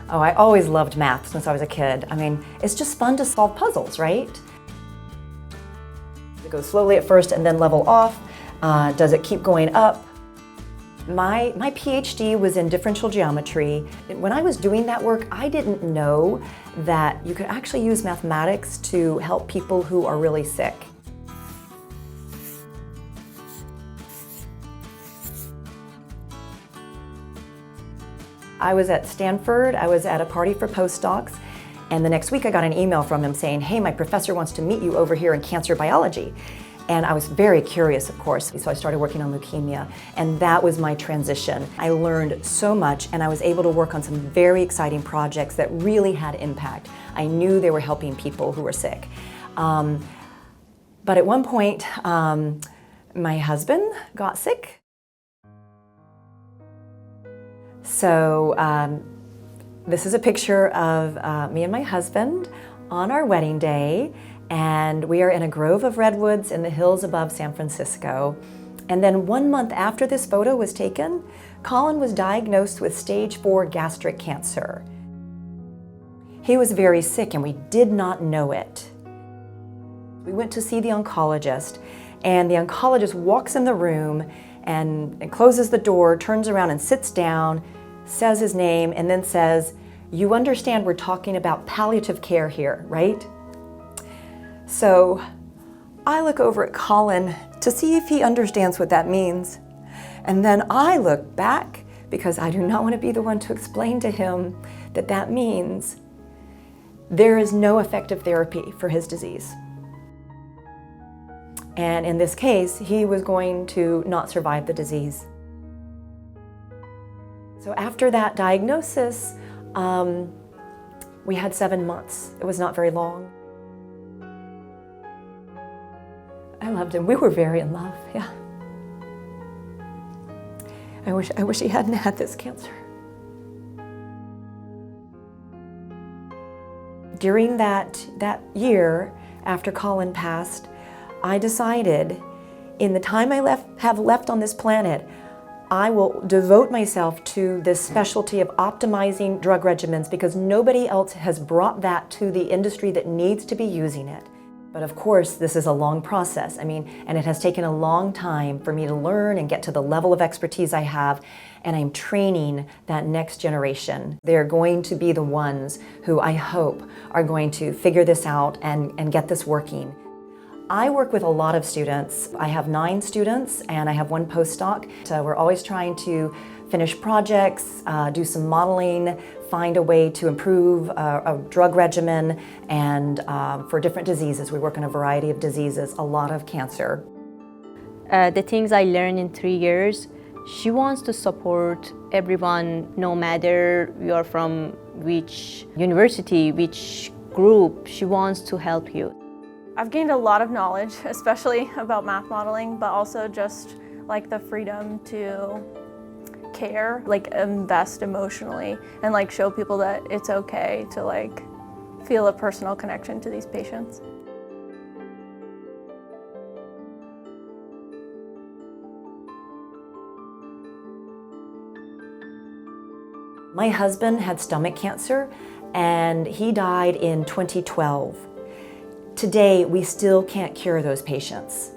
Oh, I always loved math since I was a kid. I mean, it's just fun to solve puzzles, right? It goes slowly at first and then level off. Does it keep going up? My PhD was in differential geometry. When I was doing that work, I didn't know that you could actually use mathematics to help people who are really sick. I was at Stanford, I was at a party for postdocs, and the next week I got an email from him saying, hey, my professor wants to meet you over here in cancer biology. And I was very curious, of course, so I started working on leukemia, and that was my transition. I learned so much, and I was able to work on some very exciting projects that really had impact. I knew they were helping people who were sick. But at one point, my husband got sick. So this is a picture of me and my husband on our wedding day. And we are in a grove of redwoods in the hills above San Francisco. And then 1 month after this photo was taken, Colin was diagnosed with stage 4 gastric cancer. He was very sick and we did not know it. We went to see the oncologist, and the oncologist walks in the room and closes the door, turns around and sits down, says his name, and then says, "You understand we're talking about palliative care here, right?" So I look over at Colin to see if he understands what that means. And then I look back because I do not want to be the one to explain to him that that means there is no effective therapy for his disease. And in this case, he was going to not survive the disease. So after that diagnosis, we had 7 months. It was not very long. I loved him. We were very in love, yeah. I wish he hadn't had this cancer. During that year, after Colin passed, I decided in the time I have left on this planet, I will devote myself to this specialty of optimizing drug regimens because nobody else has brought that to the industry that needs to be using it. But of course, this is a long process. I mean, and it has taken a long time for me to learn and get to the level of expertise I have, and I'm training that next generation. They're going to be the ones who I hope are going to figure this out and get this working. I work with a lot of students. I have 9 students and I have 1 postdoc. So we're always trying to finish projects, do some modeling, find a way to improve a drug regimen, and for different diseases. We work on a variety of diseases, a lot of cancer. The things I learned in 3 years, she wants to support everyone, no matter you're from which university, which group, she wants to help you. I've gained a lot of knowledge, especially about math modeling, but also just like the freedom to care, like invest emotionally, and like show people that it's okay to like feel a personal connection to these patients. My husband had stomach cancer and he died in 2012. Today, we still can't cure those patients.